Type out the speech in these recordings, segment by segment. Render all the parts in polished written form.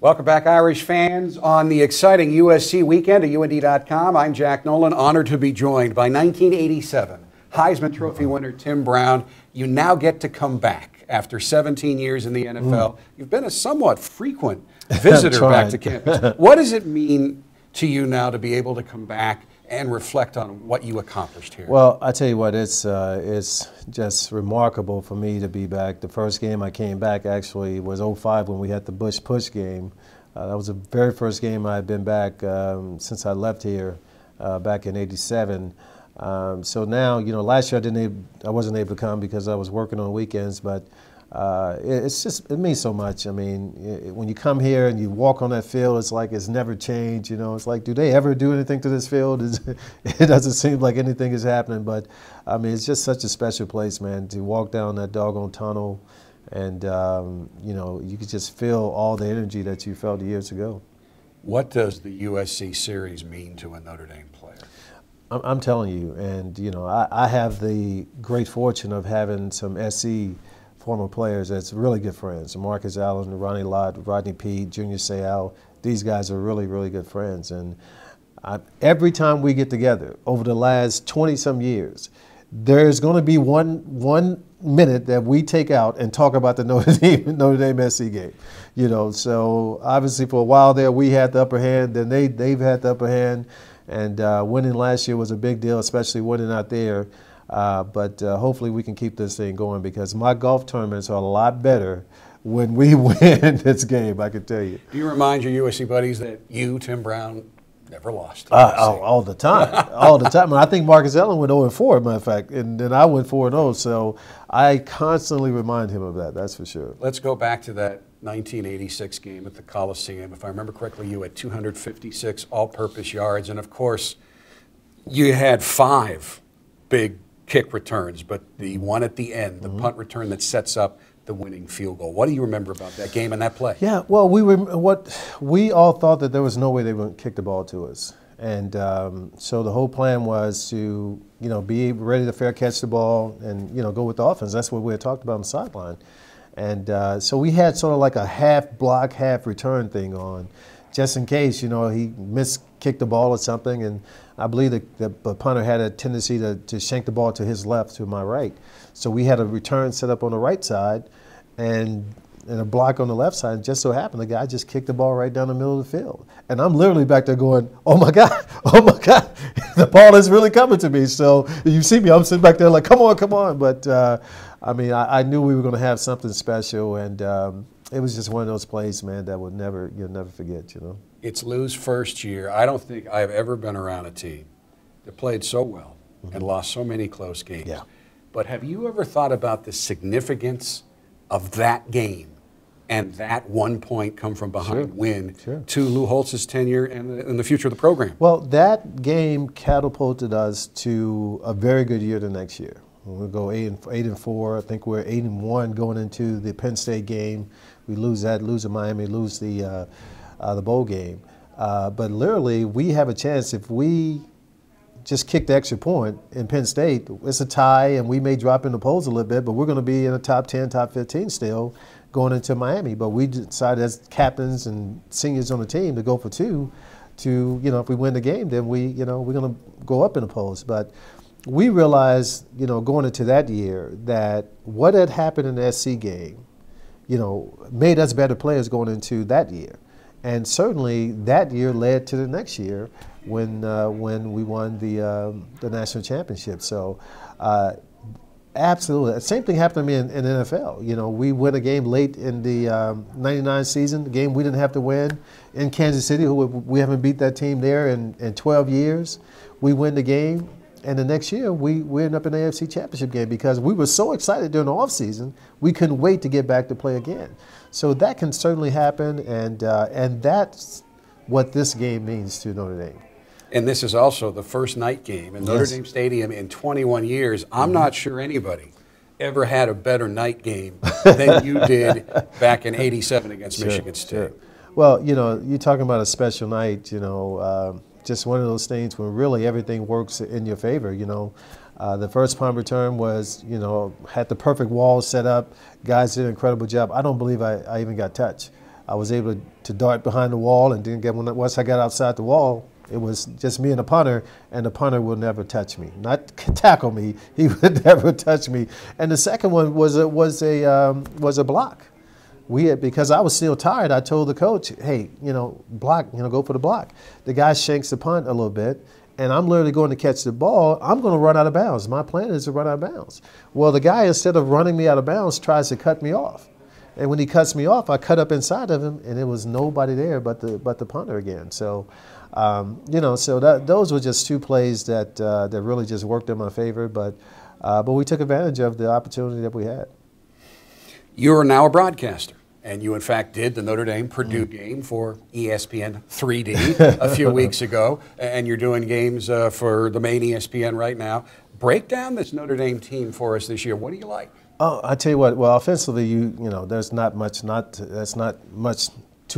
Welcome back, Irish fans, on the exciting USC weekend at UND.com. I'm Jack Nolan, honored to be joined by 1987 Heisman Trophy winner Tim Brown. You now get to come back after 17 years in the NFL. You've been a somewhat frequent visitor back to campus. What does it mean to you now to be able to come back and reflect on what you accomplished here? Well, I tell you what, it's just remarkable for me to be back. The first game I came back actually was '05 when we had the Bush Push game. That was the very first game I had been back since I left here back in '87. So now, you know, last year I wasn't able to come because I was working on weekends, but it means so much. I mean, when you come here and you walk on that field, it's like it's never changed. You know, it's like, do they ever do anything to this field? It doesn't seem like anything is happening, but I mean, it's just such a special place, man, to walk down that doggone tunnel, and you know, you could just feel all the energy that you felt years ago. What does the USC series mean to a Notre Dame player? I'm telling you, and you know, I have the great fortune of having some SC former players that's really good friends. Marcus Allen, Ronnie Lott, Rodney Peete, Junior Seau. These guys are really, really good friends. And every time we get together over the last 20-some years, there's going to be one minute that we take out and talk about the Notre Dame SC game. You know, so obviously for a while there we had the upper hand, then they've had the upper hand, and winning last year was a big deal, especially winning out there. But hopefully we can keep this thing going, because my golf tournaments are a lot better when we win this game, I can tell you. Do you remind your USC buddies that you, Tim Brown, never lost? All the time. All the time. And I think Marcus Allen went 0-4, matter of fact, and then I went 4-0. So I constantly remind him of that, that's for sure. Let's go back to that 1986 game at the Coliseum. If I remember correctly, you had 256 all-purpose yards, and of course, you had 5 big kick returns, but the one at the end, the punt return that sets up the winning field goal. What do you remember about that game and that play? Yeah, well, we all thought that there was no way they would kick the ball to us, and so the whole plan was to, you know, be ready to fair catch the ball and, you know, go with the offense. That's what we had talked about on the sideline, and so we had sort of like a half block, half return thing on, just in case, you know, he kicked the ball or something. And I believe the punter had a tendency to shank the ball to his left, to my right. So we had a return set up on the right side and a block on the left side. And just so happened, the guy just kicked the ball right down the middle of the field. And I'm literally back there going, oh my God, the ball is really coming to me. So you see me, I'm sitting back there like, come on, come on. But I mean, I knew we were going to have something special, and it was just one of those plays, man, that you'll never forget, you know. It's Lou's first year. I don't think I've ever been around a team that played so well and lost so many close games. Yeah. But have you ever thought about the significance of that game and that 1 point come from behind win to Lou Holtz's tenure and the future of the program? Well, that game catapulted us to a very good year the next year. We'll go 8-4. I think we're 8-1 going into the Penn State game. We lose to Miami, lose the bowl game. But literally, we have a chance if we just kick the extra point in Penn State. It's a tie, and we may drop in the polls a little bit, but we're going to be in the top 10, top 15 still going into Miami. But we decided as captains and seniors on the team to go for 2 to, you know, if we win the game, then we're going to go up in the polls. But we realized, you know, going into that year that what had happened in the SC game, you know, made us better players going into that year. And certainly that year led to the next year when we won the national championship. So absolutely. The same thing happened to me in the NFL. You know, we win a game late in the '99 season, the game we didn't have to win in Kansas City. We haven't beat that team there in 12 years. We win the game. And the next year, we end up in the AFC Championship game because we were so excited during the offseason, we couldn't wait to get back to play again. So that can certainly happen, and that's what this game means to Notre Dame. And this is also the first night game in Notre Dame Stadium in 21 years. I'm not sure anybody ever had a better night game than you did back in '87 against Michigan State. Sure. Well, you know, you're talking about a special night, you know, just one of those things where really everything works in your favor, you know. The first punt return was, you know, had the perfect wall set up. Guys did an incredible job. I don't believe I even got touched. I was able to dart behind the wall, and then once I got outside the wall, it was just me and the punter will never touch me. Not tackle me, he would never touch me. And the second one was a block. Because I was still tired, I told the coach, hey, block, go for the block. The guy shanks the punt a little bit, and I'm literally going to catch the ball. I'm going to run out of bounds. My plan is to run out of bounds. Well, the guy, instead of running me out of bounds, tries to cut me off. And when he cuts me off, I cut up inside of him, and there was nobody there but the punter again. So, those were just two plays that really just worked in my favor. But we took advantage of the opportunity that we had. You are now a broadcaster, and you, in fact, did the Notre Dame-Purdue game for ESPN 3D a few weeks ago, and you're doing games for the main ESPN right now. Break down this Notre Dame team for us this year. What do you like? Oh, I tell you what. Well, offensively, there's not much to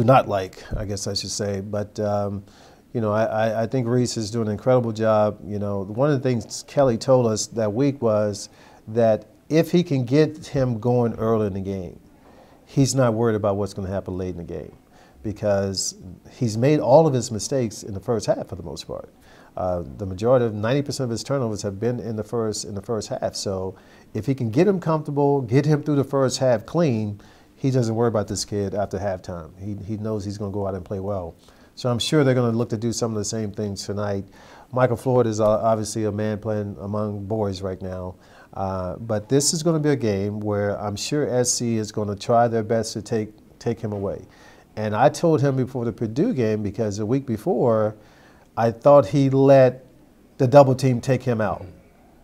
not like, I guess I should say. But I think Reese is doing an incredible job. One of the things Kelly told us that week was that if he can get him going early in the game, he's not worried about what's going to happen late in the game, because he's made all of his mistakes in the first half for the most part. The majority of 90% of his turnovers have been in the first half. So if he can get him comfortable, get him through the first half clean, he doesn't worry about this kid after halftime. He knows he's going to go out and play well. So I'm sure they're going to look to do some of the same things tonight. Michael Floyd is obviously a man playing among boys right now. But this is going to be a game where I'm sure SC is going to try their best to take him away. And I told him before the Purdue game, because the week before, I thought he let the double team take him out.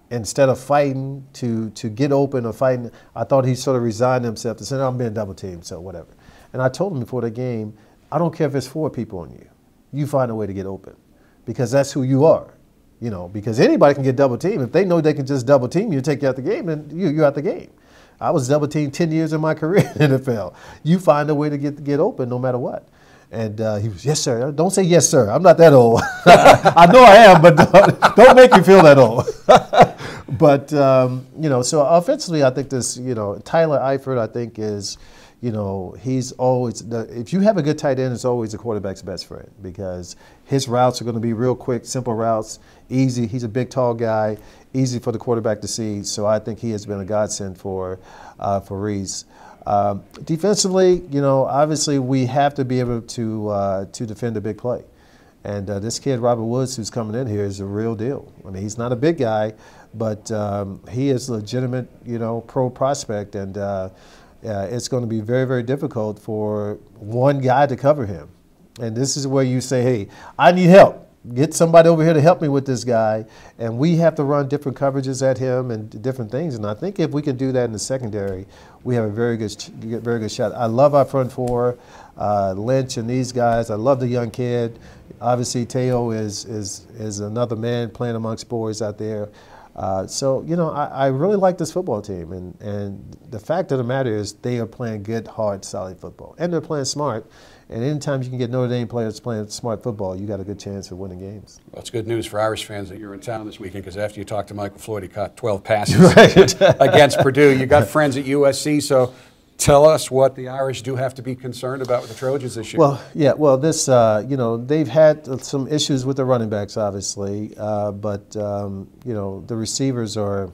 Instead of fighting to get open or fighting, I thought he sort of resigned himself to say, I'm being double teamed, so whatever. And I told him before the game, I don't care if it's 4 people on you. You find a way to get open, because that's who you are. Because anybody can get double teamed. If they know they can just double team you, take you out the game, then you're out the game. I was double teamed 10 years in my career in the NFL. You find a way to get open no matter what. And he was, yes, sir. Don't say yes, sir. I'm not that old. I know I am, but don't make me feel that old. But, so offensively, I think this, Tyler Eifert, I think is, he's always, if you have a good tight end, it's always the quarterback's best friend, because his routes are going to be real quick, simple routes, easy. He's a big, tall guy, easy for the quarterback to see. So I think he has been a godsend for Reese. Defensively, obviously we have to be able to defend a big play. And this kid, Robert Woods, who's coming in here, is a real deal. I mean, he's not a big guy, but he is a legitimate, pro prospect. And it's going to be very, very difficult for one guy to cover him. And this is where you say, hey, I need help. Get somebody over here to help me with this guy. And we have to run different coverages at him and different things. And I think if we can do that in the secondary, we have a very good shot. I love our front four, Lynch and these guys. I love the young kid. Obviously, Teo is another man playing amongst boys out there. I really like this football team. And the fact of the matter is they are playing good, hard, solid football. And they're playing smart. And anytime you can get Notre Dame players playing smart football, you got a good chance of winning games. Well, it's good news for Irish fans that you're in town this weekend, because after you talked to Michael Floyd, he caught 12 passes against Purdue. You got friends at USC, so tell us what the Irish do have to be concerned about with the Trojans this year. Well, yeah, this, they've had some issues with the running backs, obviously, but the receivers are,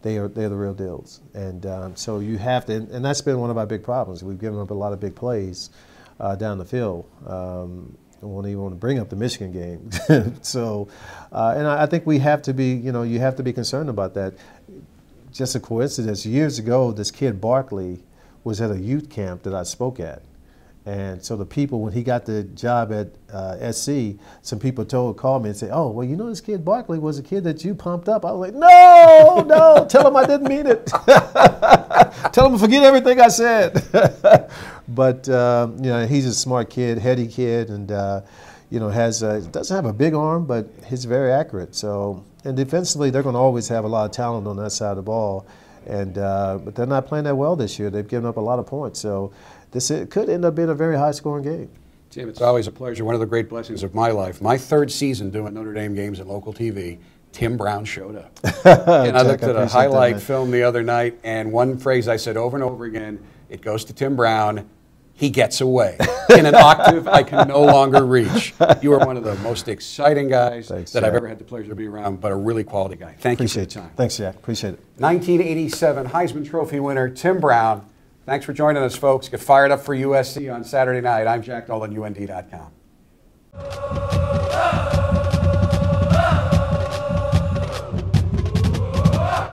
they're the real deals. And so you have to, and that's been one of our big problems. We've given up a lot of big plays down the field. I won't even want to bring up the Michigan game. So, and I think we have to be, you have to be concerned about that. Just a coincidence, years ago, this kid Barkley was at a youth camp that I spoke at. And so the people, when he got the job at SC, some people called me and said, oh, well, this kid Barkley was a kid that you pumped up. I was like, no, tell him I didn't mean it. Tell him to forget everything I said. But, he's a smart kid, heady kid, and, doesn't have a big arm, but he's very accurate. So, and defensively, they're going to always have a lot of talent on that side of the ball. And but they're not playing that well this year. They've given up a lot of points. So it could end up being a very high-scoring game. Tim, it's always a pleasure. One of the great blessings of my life. My 3rd season doing Notre Dame games in local TV, Tim Brown showed up. And I looked at a highlight film the other night, and one phrase I said over and over again, it goes to Tim Brown, he gets away in an octave I can no longer reach. You are one of the most exciting guys that I've ever had the pleasure to be around, but a really quality guy. Thank you for your time. Thanks, Jack. Appreciate it. 1987 Heisman Trophy winner Tim Brown. Thanks for joining us, folks. Get fired up for USC on Saturday night. I'm Jack Nolan, UND.com.